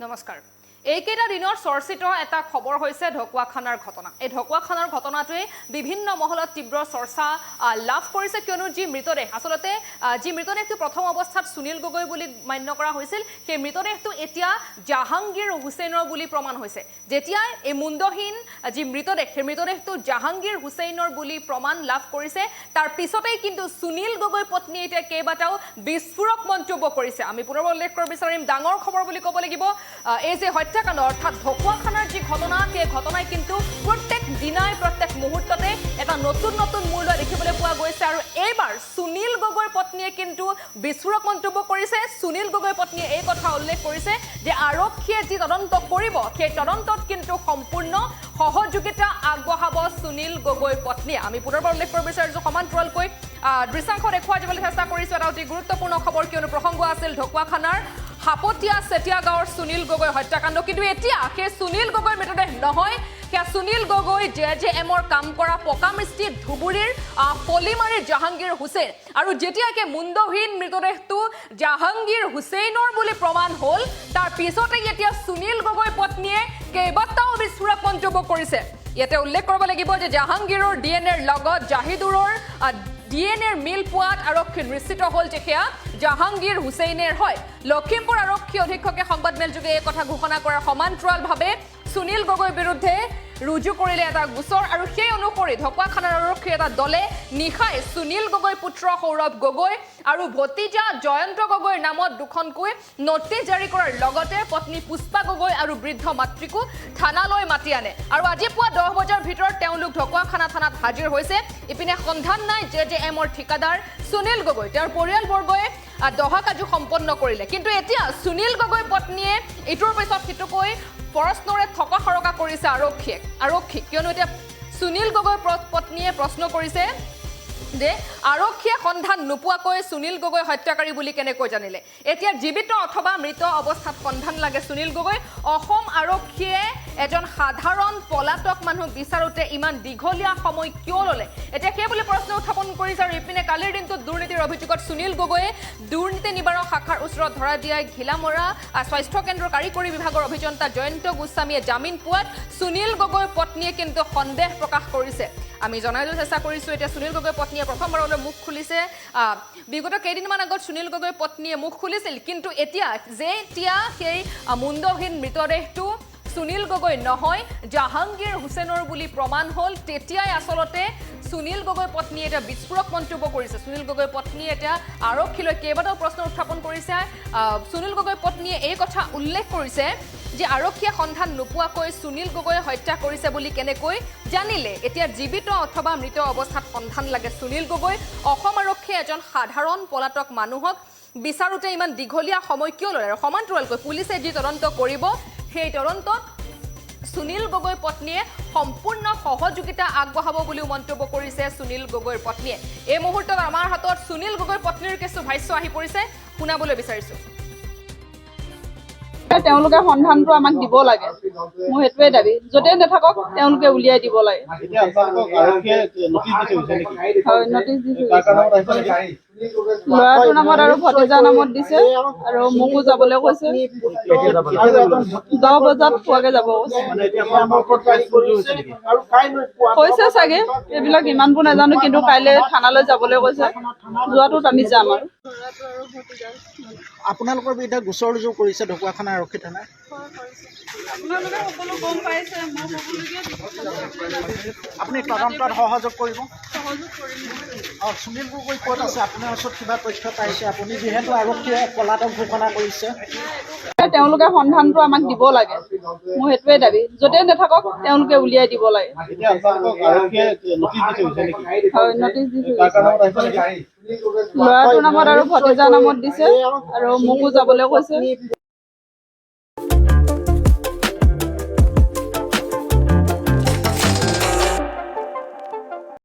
নমস্কাৰ। এইকেইটা দিনৰ চৰ্চিত এটা খবৰ হৈছে ঢকুৱাখানাৰ ঘটনা। এই ঢকুৱাখানাৰ ঘটনাটোৱে বিভিন্ন মহলত তীব্ৰ চৰ্চা লাভ কৰিছে, কিয়নো যি মৃতদেহ আচলতে যি মৃতদেহটো প্ৰথম অৱস্থাত সুনীল গগৈ বুলি মান্য কৰা হৈছিল, সেই মৃতদেহটো এতিয়া জাহাংগীৰ হুছেইনৰ বুলি প্ৰমাণ হৈছে। যেতিয়া এই মুণ্ডহীন যি মৃতদেহ, সেই মৃতদেহটো জাহাংগীৰ হুছেইনৰ বুলি প্ৰমাণ লাভ কৰিছে, তাৰ পিছতেই কিন্তু সুনীল গগৈ পত্নীয়ে এতিয়া কেইবাটাও বিস্ফোৰক মন্তব্য কৰিছে। আমি পুনৰ উল্লেখ কৰিব বিচাৰিম, ডাঙৰ খবৰ বুলি ক'ব লাগিব। এই যে হত্যাকাণ্ড অৰ্থাৎ ঢকুৱাখানাৰ যি ঘটনা, সেই ঘটনাই কিন্তু প্ৰত্যেক দিনাই প্ৰত্যেক মুহূৰ্ততে এটা নতুন নতুন মূল্য দেখিবলৈ পোৱা গৈছে। আৰু এইবাৰ সুনীল গগৈৰ পত্নীয়ে কিন্তু বিস্ফোৰক মন্তব্য কৰিছে। সুনীল গগৈৰ পত্নীয়ে এই কথা উল্লেখ কৰিছে যে আৰক্ষীয়ে যি তদন্ত কৰিব, সেই তদন্তত কিন্তু সম্পূৰ্ণ সহযোগিতা আগবঢ়াব সুনীল গগৈৰ পত্নীয়ে। আমি পুনৰবাৰ উল্লেখ কৰিব বিচাৰিছো, সমান্তৰালকৈ দৃশ্যাংশ দেখুৱাই দিবলৈ চেষ্টা কৰিছো। এটা অতি গুৰুত্বপূৰ্ণ খবৰ, কিয়নো প্ৰসংগ আছিল ঢকুৱাখানাৰ হাপতিয়া চেতিয়া গাঁৱৰ সুনীল গগৈ হত্যাকাণ্ড। কিন্তু এতিয়া সেই সুনীল গগৈৰ মৃতদেহ নহয়, সেয়া সুনীল গগৈ JJMৰ কাম কৰা পকা মিস্ত্ৰী ধুবুৰীৰ পলিমাৰীৰ জাহাংগীৰ হুছেইন। আৰু যেতিয়াকে মুণ্ডহীন মৃতদেহটো জাহাংগীৰ হুছেইনৰ বুলি প্ৰমাণ হ'ল, তাৰ পিছতে এতিয়া সুনীল গগৈ পত্নীয়ে কেইবাটাও বিস্ফোৰক মন্তব্য কৰিছে। ইয়াতে উল্লেখ কৰিব লাগিব যে জাহাংগীৰৰ DNA লগত জাহিদুৰৰ DNA মিল পোৱাত আৰক্ষী নিশ্চিত হ'ল যে সেয়া জাহাংগীৰ হুছেইনেৰ হয়। লখিমপুৰ আৰক্ষী অধীক্ষকে সংবাদমেলযোগে এই কথা ঘোষণা কৰাৰ সমান্তৰালভাৱে সুনীল গগৈৰ বিৰুদ্ধে ৰুজু কৰিলে এটা গোচৰ। আৰু সেই অনুসৰি ঢকুৱাখানাৰ আৰক্ষীৰ এটা দলে নিশাই সুনীল গগৈৰ পুত্ৰ সৌৰভ গগৈ আৰু ভতিজা জয়ন্ত গগৈৰ নামত দুখনকৈ নটিচ জাৰি কৰাৰ লগতে পত্নী পুষ্পা গগৈ আৰু বৃদ্ধ মাতৃকো থানালৈ মাতি আনে। আৰু আজি পুৱা 10 বজাৰ ভিতৰত তেওঁলোক ঢকুৱাখানা থানাত হাজিৰ হৈছে। ইপিনে সন্ধান নাই JJMৰ ঠিকাদাৰ সুনীল গগৈ, তেওঁৰ পৰিয়ালবৰ্গই দহা কাৰ্য সম্পন্ন কৰিলে। কিন্তু এতিয়া সুনীল গগৈ পত্নীয়ে ইটোৰ পিছত সিটোকৈ প্ৰশ্নৰে থকা সৰকা কৰিছে আৰক্ষীক, কিয়নো এতিয়া সুনীল গগৈ পত্নীয়ে প্ৰশ্ন কৰিছে যে আৰক্ষীয়ে সন্ধান নোপোৱাকৈ সুনীল গগৈ হত্যাকাৰী বুলি কেনেকৈ জানিলে। এতিয়া জীৱিত অথবা মৃত অৱস্থাত সন্ধান লাগে সুনীল গগৈ। অসম আৰক্ষীয়ে এজন সাধাৰণ পলাতক মানুহ বিচাৰোতে ইমান দীঘলীয়া সময় কিয় ল'লে, এতিয়া সেই বুলি প্ৰশ্ন উত্থাপন কৰিছে। আৰু ইপিনে কালিৰ দিনটোত দুৰ্নীতিৰ অভিযোগত সুনীল গগৈয়ে দুৰ্নীতি নিবাৰক শাখাৰ ওচৰত ধৰা দিয়াই ঘিলামৰা স্বাস্থ্য কেন্দ্ৰৰ কাৰিকৰী বিভাগৰ অভিযন্তা জয়ন্ত গোস্বামীয়ে জামিন পোৱাত সুনীল গগৈৰ পত্নীয়ে কিন্তু সন্দেহ প্ৰকাশ কৰিছে। আমি জনাই দিব চেষ্টা কৰিছোঁ, এতিয়া সুনীল গগৈৰ পত্নীয়ে প্ৰথমবাৰলৈ মুখ খুলিছে। বিগত কেইদিনমান আগত সুনীল গগৈৰ পত্নীয়ে মুখ খুলিছিল, কিন্তু এতিয়া যেতিয়া সেই মুণ্ডহীন মৃতদেহটো সুনীল গগৈ নহয় জাহাংগীৰ হুছেইনৰ বুলি প্ৰমাণ হ'ল, তেতিয়াই আচলতে সুনীল গগৈ পত্নীয়ে এতিয়া বিস্ফোৰক মন্তব্য কৰিছে। সুনীল গগৈ পত্নীয়ে এতিয়া আৰক্ষীলৈ কেইবাটাও প্ৰশ্ন উত্থাপন কৰিছে। সুনীল গগৈ পত্নীয়ে এই কথা উল্লেখ কৰিছে যে আৰক্ষীয়ে সন্ধান নোপোৱাকৈ সুনীল গগৈয়ে হত্যা কৰিছে বুলি কেনেকৈ জানিলে। এতিয়া জীৱিত অথবা মৃত অৱস্থাত সন্ধান লাগে সুনীল গগৈ। অসম আৰক্ষীয়ে এজন সাধাৰণ পলাতক মানুহক বিচাৰোতে ইমান দীঘলীয়া সময় কিয় ল'লে। আৰু সমান্তৰালকৈ পুলিচে যি তদন্ত কৰিব, সেই তদন্তত সুনীল গগৈৰ পত্নীয়ে সম্পূৰ্ণ সহযোগিতা আগবঢ়াব বুলিও মন্তব্য কৰিছে সুনীল গগৈৰ পত্নীয়ে। এই মুহূৰ্তত আমাৰ হাতত সুনীল গগৈৰ পত্নীৰ কিছু ভাষ্য আহি পৰিছে, শুনাবলৈ বিচাৰিছো। তেওঁলোকে সন্ধানটো আমাক দিব লাগে, মোৰ সেইটোৱে দাবী। য'তে নাথাকক তেওঁলোকে উলিয়াই দিব লাগে। হয়, নটিচ দিছো। ল'ৰাটোৰ নামত আৰু ভতিজা নামত দিছে, আৰু মোকো যাবলৈ কৈছে। 10 বজাত পোৱাকে যাব কৈছে চাগে, এইবিলাক ইমানবোৰ নাজানো, কিন্তু কাইলৈ থানালৈ যাবলৈ কৈছে। যোৱাটোত আমি যাম। আৰু আপোনালোকৰ বিৰুদ্ধে গোচৰ ৰুজু কৰিছে ঢকুৱাখানা আৰক্ষী থানাই। আপোনালোকে সকলো গম পাইছে, আপুনি তদন্তত সহযোগ কৰিব। সুনীল গগৈ ক'ত আছে, আপোনাৰ ওচৰত কিবা তথ্য পাইছে আপুনি, যিহেতু আৰক্ষীয়ে পলাতক ঘোষণা কৰিছে। তেওঁলোকে সন্ধানটো আমাক দিব লাগে, মোৰ সেইটোৱে দাবী। য'তে নাথাকক তেওঁলোকে উলিয়াই দিব লাগে। হয়, নটিচ দিছো। ল'ৰাটোৰ নামত আৰু ভতিজা নামত দিছে, আৰু মোকো যাবলৈ কৈছে।